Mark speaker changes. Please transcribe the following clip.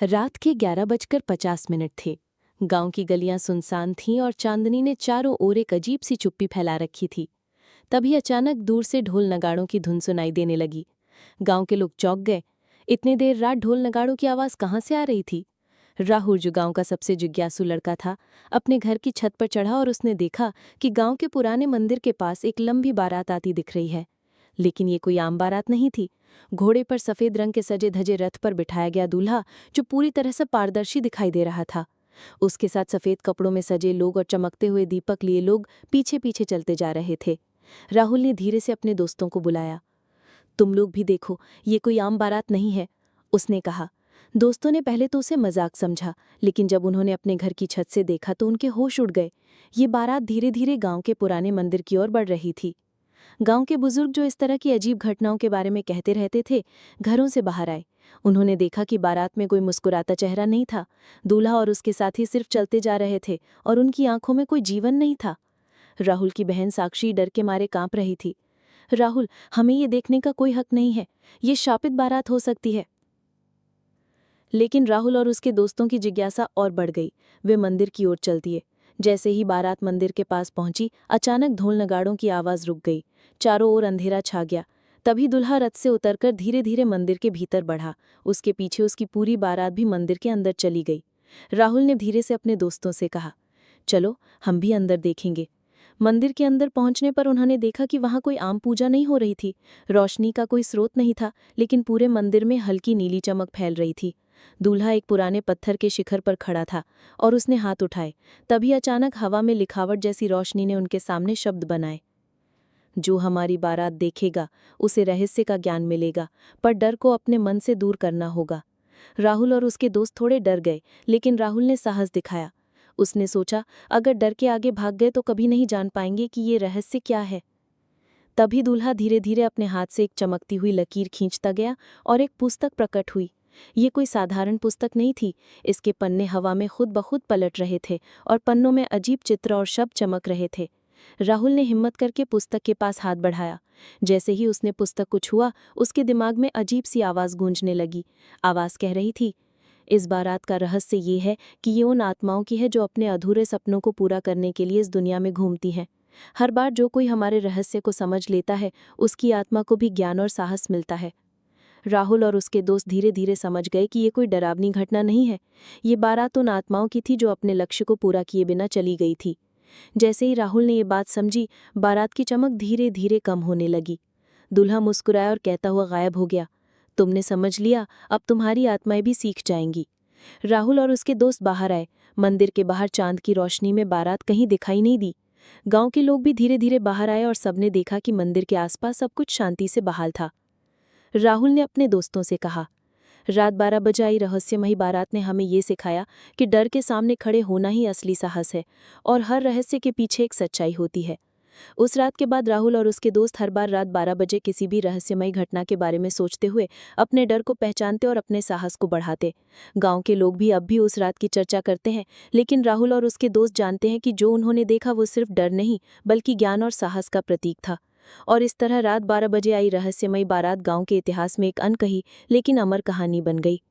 Speaker 1: रात के 11:50 थे। गांव की गलियां सुनसान थीं और चांदनी ने चारों ओर एक अजीब सी चुप्पी फैला रखी थी। तभी अचानक दूर से ढोल नगाड़ों की धुन सुनाई देने लगी। गांव के लोग चौंक गए। इतने देर रात ढोल नगाड़ों की आवाज़ कहाँ से आ रही थी? राहुल, जो गांव का सबसे जिज्ञासु लड़का था, अपने घर की छत पर चढ़ा और उसने देखा कि गांव के पुराने मंदिर के पास एक लंबी बारात आती दिख रही है। लेकिन ये कोई आम बारात नहीं थी। घोड़े पर सफ़ेद रंग के सजे धजे रथ पर बिठाया गया दूल्हा, जो पूरी तरह से पारदर्शी दिखाई दे रहा था। उसके साथ सफ़ेद कपड़ों में सजे लोग और चमकते हुए दीपक लिए लोग पीछे पीछे चलते जा रहे थे। राहुल ने धीरे से अपने दोस्तों को बुलाया। तुम लोग भी देखो, ये कोई आम बारात नहीं है, उसने कहा। दोस्तों ने पहले तो उसे मजाक समझा, लेकिन जब उन्होंने अपने घर की छत से देखा तो उनके होश उड़ गए। ये बारात धीरे धीरे गांव के पुराने मंदिर की ओर बढ़ रही थी। गांव के बुजुर्ग, जो इस तरह की अजीब घटनाओं के बारे में कहते रहते थे, घरों से बाहर आए। उन्होंने देखा कि बारात में कोई मुस्कुराता चेहरा नहीं था। दूल्हा और उसके साथी सिर्फ चलते जा रहे थे और उनकी आंखों में कोई जीवन नहीं था। राहुल की बहन साक्षी डर के मारे कांप रही थी। राहुल, हमें ये देखने का कोई हक नहीं है, ये शापित बारात हो सकती है। लेकिन राहुल और उसके दोस्तों की जिज्ञासा और बढ़ गई। वे मंदिर की ओर चल दिए। जैसे ही बारात मंदिर के पास पहुंची, अचानक ढोल नगाड़ों की आवाज़ रुक गई। चारों ओर अंधेरा छा गया। तभी दूल्हा रथ से उतरकर धीरे धीरे मंदिर के भीतर बढ़ा। उसके पीछे उसकी पूरी बारात भी मंदिर के अंदर चली गई। राहुल ने धीरे से अपने दोस्तों से कहा, चलो हम भी अंदर देखेंगे। मंदिर के अंदर पहुंचने पर उन्होंने देखा कि वहां कोई आम पूजा नहीं हो रही थी। रोशनी का कोई स्रोत नहीं था, लेकिन पूरे मंदिर में हल्की नीली चमक फैल रही थी। दूल्हा एक पुराने पत्थर के शिखर पर खड़ा था और उसने हाथ उठाए। तभी अचानक हवा में लिखावट जैसी रोशनी ने उनके सामने शब्द बनाए, जो हमारी बारात देखेगा उसे रहस्य का ज्ञान मिलेगा, पर डर को अपने मन से दूर करना होगा। राहुल और उसके दोस्त थोड़े डर गए, लेकिन राहुल ने साहस दिखाया। उसने सोचा, अगर डर के आगे भाग गए तो कभी नहीं जान पाएंगे कि ये रहस्य क्या है। तभी दूल्हा धीरे धीरे अपने हाथ से एक चमकती हुई लकीर खींचता गया और एक पुस्तक प्रकट हुई। ये कोई साधारण पुस्तक नहीं थी। इसके पन्ने हवा में खुद ब खुद पलट रहे थे और पन्नों में अजीब चित्र और शब्द चमक रहे थे। राहुल ने हिम्मत करके पुस्तक के पास हाथ बढ़ाया। जैसे ही उसने पुस्तक को छुआ, उसके दिमाग में अजीब सी आवाज़ गूंजने लगी। आवाज़ कह रही थी, इस बारात का रहस्य ये है कि ये उन आत्माओं की है जो अपने अधूरे सपनों को पूरा करने के लिए इस दुनिया में घूमती हैं। हर बार जो कोई हमारे रहस्य को समझ लेता है, उसकी आत्मा को भी ज्ञान और साहस मिलता है। राहुल और उसके दोस्त धीरे धीरे समझ गए कि ये कोई डरावनी घटना नहीं है। ये बारात उन आत्माओं की थी जो अपने लक्ष्य को पूरा किए बिना चली गई थी। जैसे ही राहुल ने ये बात समझी, बारात की चमक धीरे धीरे कम होने लगी। दूल्हा मुस्कुराया और कहता हुआ गायब हो गया। तुमने समझ लिया, अब तुम्हारी आत्माएं भी सीख जाएंगी। राहुल और उसके दोस्त बाहर आए। मंदिर के बाहर चांद की रोशनी में बारात कहीं दिखाई नहीं दी। गांव के लोग भी धीरे धीरे बाहर आए और सबने देखा कि मंदिर के आसपास सब कुछ शांति से बहाल था। राहुल ने अपने दोस्तों से कहा, रात 12 बजे आई रहस्यमयी बारात ने हमें ये सिखाया कि डर के सामने खड़े होना ही असली साहस है और हर रहस्य के पीछे एक सच्चाई होती है। उस रात के बाद राहुल और उसके दोस्त हर बार रात 12 बजे किसी भी रहस्यमयी घटना के बारे में सोचते हुए अपने डर को पहचानते और अपने साहस को बढ़ाते। गांव के लोग भी अब भी उस रात की चर्चा करते हैं, लेकिन राहुल और उसके दोस्त जानते हैं कि जो उन्होंने देखा वो सिर्फ डर नहीं, बल्कि ज्ञान और साहस का प्रतीक था। और इस तरह रात 12 बजे आई रहस्यमयी बारात गांव के इतिहास में एक अनकही लेकिन अमर कहानी बन गई।